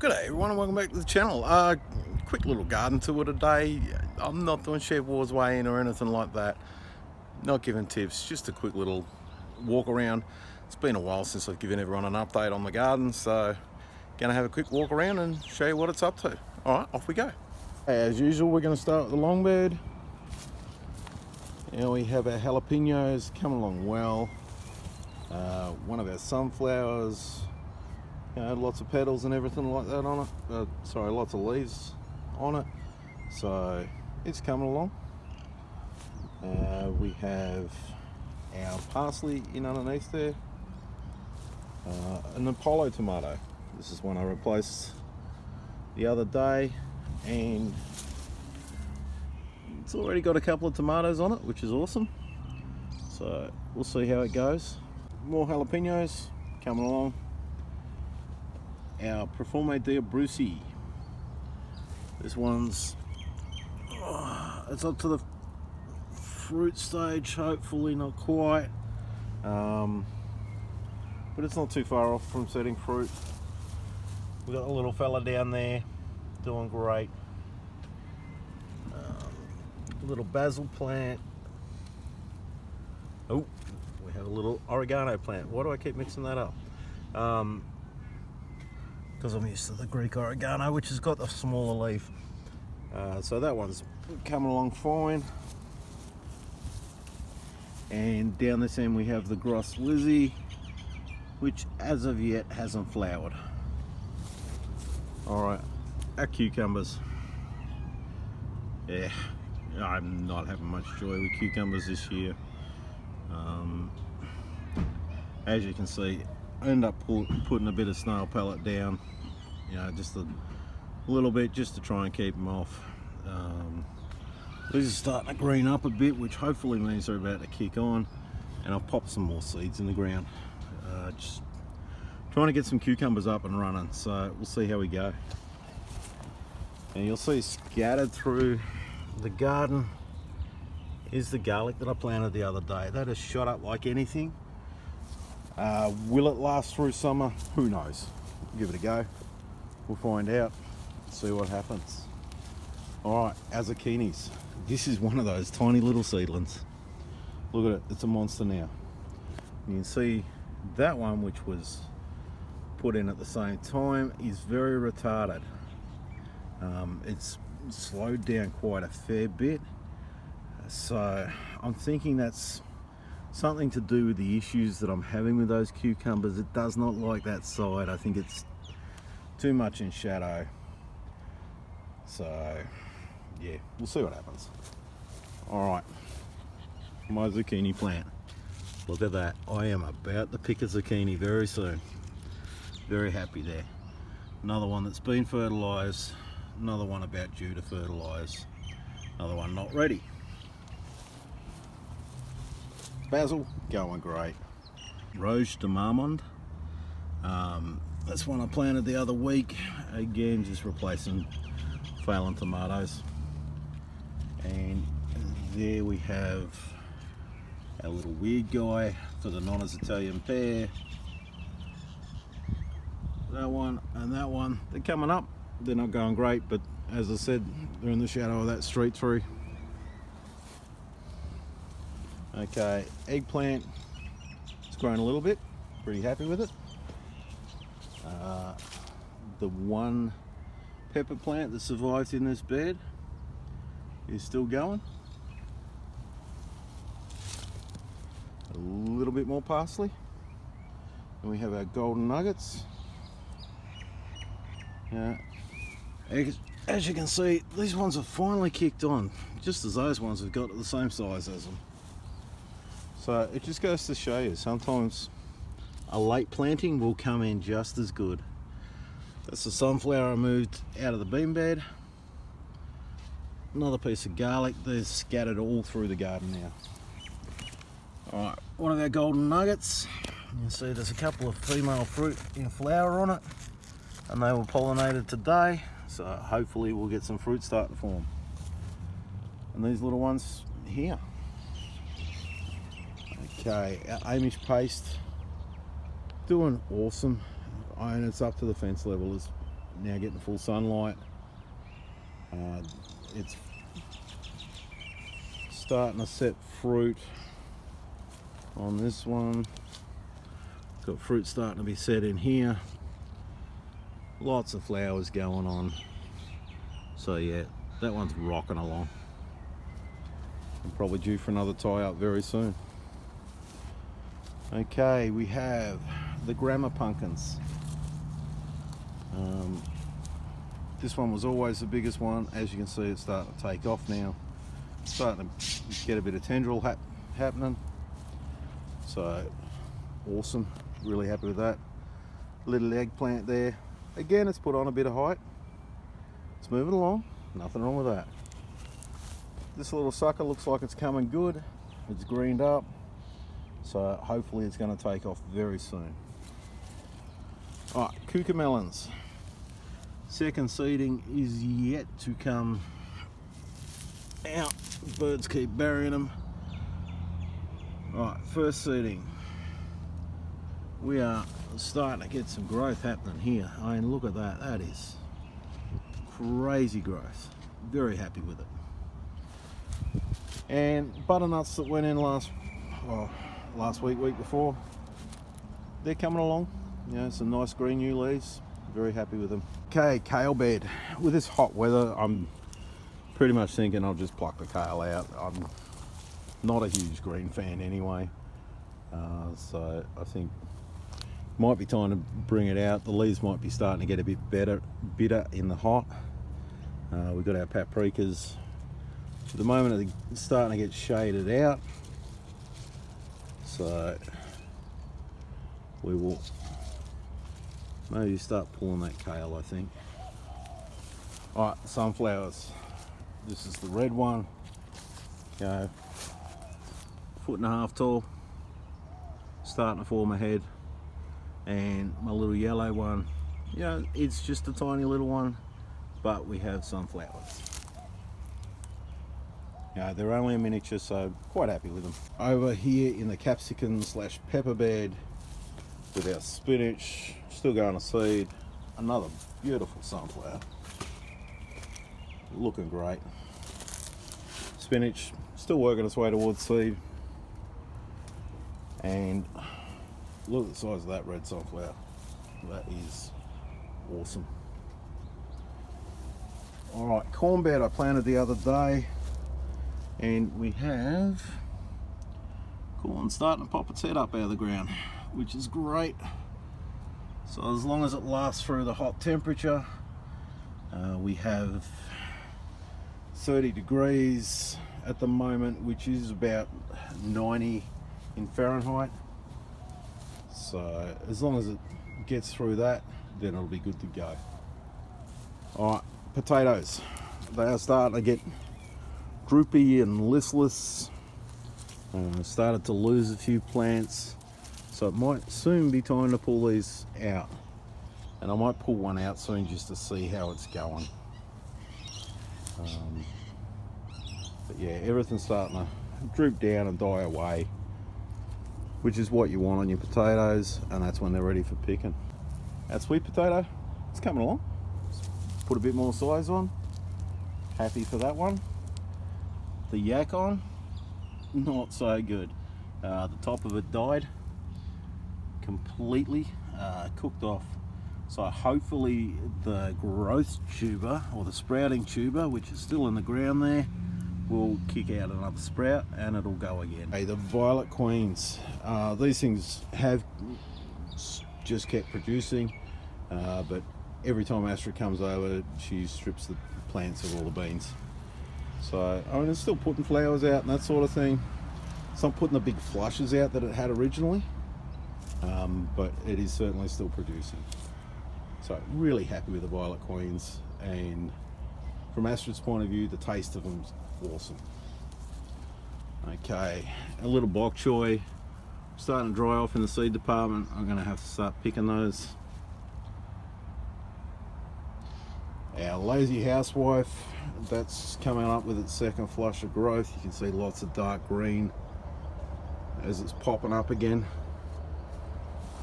G'day everyone and welcome back to the channel. Quick little garden tour today. I'm not doing Chef Wars way in or anything like that. Not giving tips, just a quick little walk around. It's been a while since I've given everyone an update on the garden, so gonna have a quick walk around and show you what it's up to. Alright, off we go. As usual, we're gonna start with the long bed. Now we have our jalapenos coming along well. One of our sunflowers, lots of petals and everything like that on it. Lots of leaves on it. So it's coming along. We have our parsley in underneath there. An Apollo tomato. This is one I replaced the other day, and it's already got a couple of tomatoes on it, which is awesome. So we'll see how it goes. More jalapenos coming along. Our Perfume de Brucey. This one's it's up to the fruit stage, hopefully not quite, but it's not too far off from setting fruit. We've got a little fella down there doing great. Little basil plant. Oh, we have a little oregano plant. Why do I keep mixing that up? Because I'm used to the Greek oregano, which has got a smaller leaf. So that one's coming along fine. And down this end we have the Gross Lizzie, which as of yet hasn't flowered. Alright, our cucumbers. Yeah, I'm not having much joy with cucumbers this year. As you can see, I end up putting a bit of snail pellet down, just a little bit, just to try and keep them off. These are starting to green up a bit, which hopefully means they're about to kick on, and I'll pop some more seeds in the ground. Just trying to get some cucumbers up and running, so we'll see how we go. And you'll see scattered through the garden is the garlic that I planted the other day. That has shot up like anything. Will it last through summer? Who knows? Give it a go. We'll find out. See what happens. Alright, our zucchinis. This is one of those tiny little seedlings. Look at it, it's a monster now. You can see that one, which was put in at the same time, is very retarded. It's slowed down quite a fair bit. So I'm thinking that's something to do with the issues that I'm having with those cucumbers. It does not like that side. I think it's too much in shadow. So yeah, we'll see what happens. Alright, my zucchini plant. Look at that. I am about to pick a zucchini very soon. Very happy there. Another one that's been fertilised. Another one about due to fertilise. Another one not ready. Basil, going great. Roche de Marmande. That's one I planted the other week. Again, just replacing failing tomatoes. And there we have our little weird guy for the non-Italian pear. That one and that one, they're coming up. They're not going great, but as I said, they're in the shadow of that street tree. Okay, eggplant, it's grown a little bit, pretty happy with it. The one pepper plant that survived in this bed is still going. A little bit more parsley. And we have our golden nuggets. As you can see, these ones have finally kicked on, just as those ones have got the same size as them. So it just goes to show you, sometimes a late planting will come in just as good. That's the sunflower I moved out of the bean bed. Another piece of garlic. They're scattered all through the garden now. Alright, one of our golden nuggets. You can see there's a couple of female fruit in flower on it, and they were pollinated today, so hopefully we'll get some fruit starting to form. And these little ones here. Okay, our Amish paste, doing awesome. And it's up to the fence level now getting full sunlight. It's starting to set fruit on this one. Got fruit starting to be set in here. Lots of flowers going on. So yeah, that one's rocking along. I'm probably due for another tie up very soon. Okay, we have the grammar pumpkins. This one was always the biggest one. As you can see, it's starting to take off now. It's starting to get a bit of tendril happening. So awesome, really happy with that. Little eggplant there. Again, it's put on a bit of height. It's moving along, nothing wrong with that. This little sucker looks like it's coming good. It's greened up, so hopefully it's going to take off very soon. Alright, melons. Second seeding is yet to come out. Birds keep burying them. Right, first seeding. We are starting to get some growth happening here. I mean, look at that. That is crazy growth. Very happy with it. And butternuts that went in last week before, they're coming along. You know, some nice green new leaves. Very happy with them. Okay, kale bed. With this hot weather, I'm pretty much thinking I'll just pluck the kale out. I'm not a huge green fan anyway, so I think might be time to bring it out. The leaves might be starting to get a bit bitter in the hot. We've got our paprikas. At the moment, they're starting to get shaded out, so we will maybe start pulling that kale, I think. Alright, sunflowers. This is the red one. Go 1.5 foot tall. Starting to form a head. And my little yellow one, you know, it's just a tiny little one, but we have sunflowers. Yeah, they're only a miniature, so quite happy with them. Over here in the capsicum / pepper bed with our spinach, still going to seed. Another beautiful sunflower. Looking great. Spinach, still working its way towards seed. And look at the size of that red sunflower. That is awesome. Alright, corn bed I planted the other day. And we have corn starting to pop its head up out of the ground, which is great. So as long as it lasts through the hot temperature, we have 30 degrees at the moment, which is about 90 in Fahrenheit. So as long as it gets through that, then it'll be good to go. Alright, potatoes. They are starting to get droopy and listless. Started to lose a few plants, so it might soon be time to pull these out. And I might pull one out soon just to see how it's going. But yeah, everything's starting to droop down and die away, which is what you want on your potatoes, and that's when they're ready for picking. Our sweet potato, it's coming along. Put a bit more size on. Happy for that one. The yak on, not so good. The top of it died completely, cooked off. So hopefully the growth tuber, or the sprouting tuber, which is still in the ground there, will kick out another sprout and it'll go again. Hey, the violet queens, these things have just kept producing, but every time Astra comes over, she strips the plants of all the beans. So I mean, it's still putting flowers out and that sort of thing. It's not putting the big flushes out that it had originally, but it is certainly still producing. So really happy with the violet queens, and from Astra's point of view, the taste of them is awesome. Okay, a little bok choy starting to dry off in the seed department. I'm going to have to start picking those. Our lazy housewife, that's coming up with its second flush of growth. You can see lots of dark green as it's popping up again,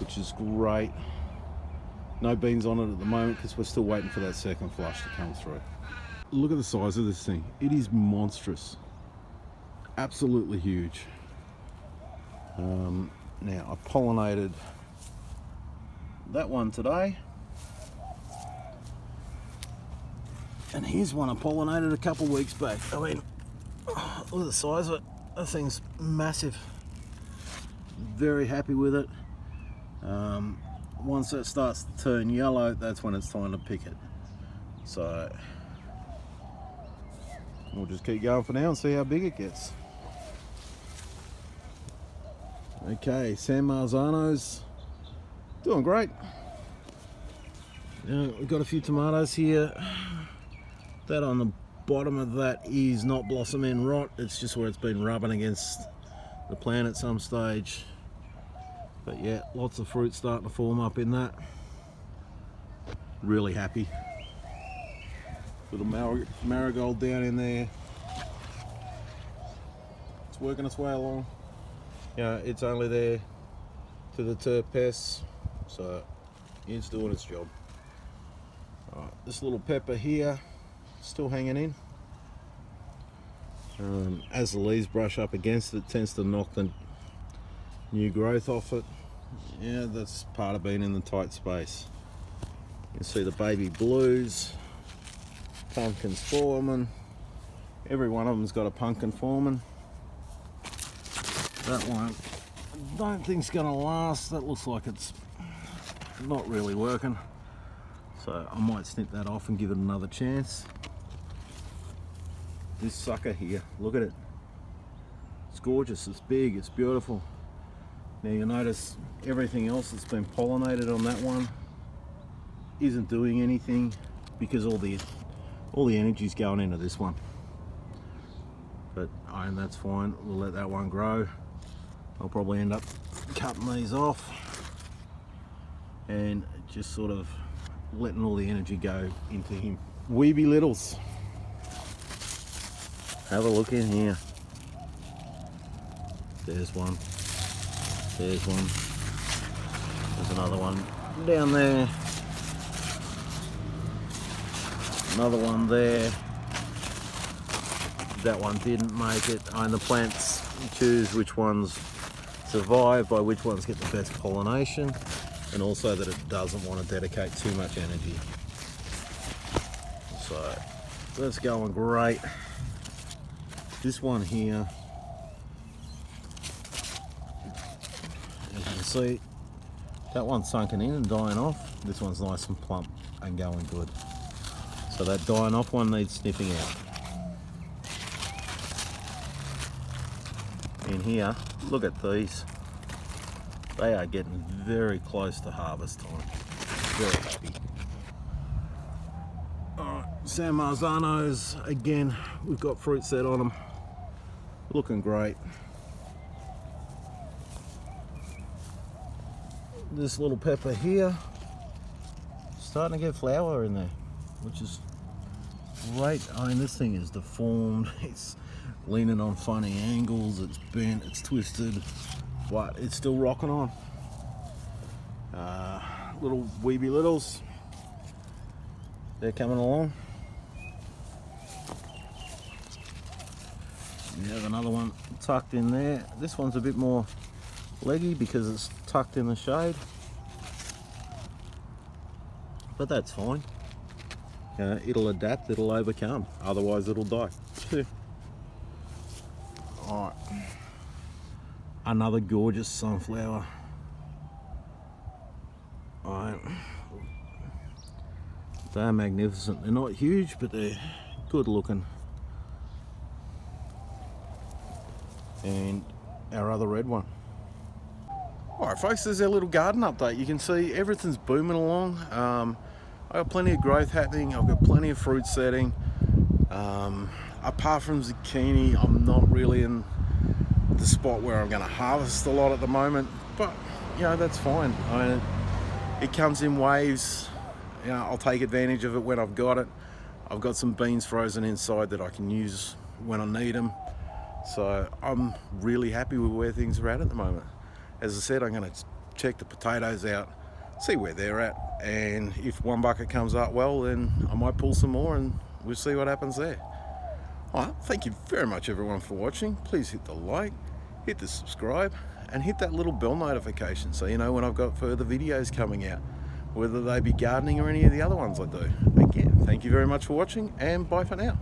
which is great. No beans on it at the moment because we're still waiting for that second flush to come through. Look at the size of this thing. It is monstrous. Absolutely huge. Now I pollinated that one today. And here's one I pollinated a couple weeks back. I mean, look at the size of it. That thing's massive. Very happy with it. Once it starts to turn yellow, that's when it's time to pick it. So we'll just keep going for now and see how big it gets. Okay, San Marzano's doing great. We've got a few tomatoes here. That on the bottom of that is not blossom end rot, it's just where it's been rubbing against the plant at some stage. But yeah, lots of fruit starting to form up in that. Really happy. Little marigold down in there. It's working its way along. It's only there to deter pests, so it's doing its job. Alright, this little pepper here, still hanging in. As the leaves brush up against it, tends to knock the new growth off it. Yeah, that's part of being in the tight space. You can see the baby blues, pumpkins forming. Every one of them's got a pumpkin forming. That one I don't think's gonna last. That looks like it's not really working, so I might snip that off and give it another chance. This sucker here, look at it. It's gorgeous, it's big, it's beautiful. Now you'll notice everything else that's been pollinated on that one isn't doing anything because all the energy's going into this one. But that's fine, we'll let that one grow. I'll probably end up cutting these off and just sort of letting all the energy go into him. Weeby littles. Have a look in here. There's one. There's one. There's another one down there. Another one there. That one didn't make it. The plants choose which ones survive by which ones get the best pollination, and also that it doesn't want to dedicate too much energy. So that's going great. This one here, as you can see, that one's sunken in and dying off. This one's nice and plump and going good. So that dying off one needs sniffing out. In here, look at these. They are getting very close to harvest time. Very happy. Alright, San Marzanos, again, we've got fruit set on them. Looking great. This little pepper here, starting to get flower in there, which is great. This thing is deformed. It's leaning on funny angles, it's bent, it's twisted, but it's still rocking on. Little weeby littles, they're coming along. You have another one tucked in there. This one's a bit more leggy because it's tucked in the shade, but that's fine. It'll adapt, it'll overcome, otherwise it'll die. Alright, another gorgeous sunflower. They're magnificent. They're not huge, but they're good looking. And our other red one. Alright folks, there's our little garden update. You can see everything's booming along. I've got plenty of growth happening. I've got plenty of fruit setting. Apart from zucchini, I'm not really in the spot where I'm going to harvest a lot at the moment, but that's fine. It comes in waves. I'll take advantage of it when I've got it. I've got some beans frozen inside that I can use when I need them, so I'm really happy with where things are at the moment. As I said, I'm going to check the potatoes out, see where they're at, and if one bucket comes up well, then I might pull some more and we'll see what happens there. Alright, thank you very much everyone for watching. Please hit the like, hit the subscribe, and hit that little bell notification so you know when I've got further videos coming out, whether they be gardening or any of the other ones I do. Again, thank you very much for watching, and bye for now.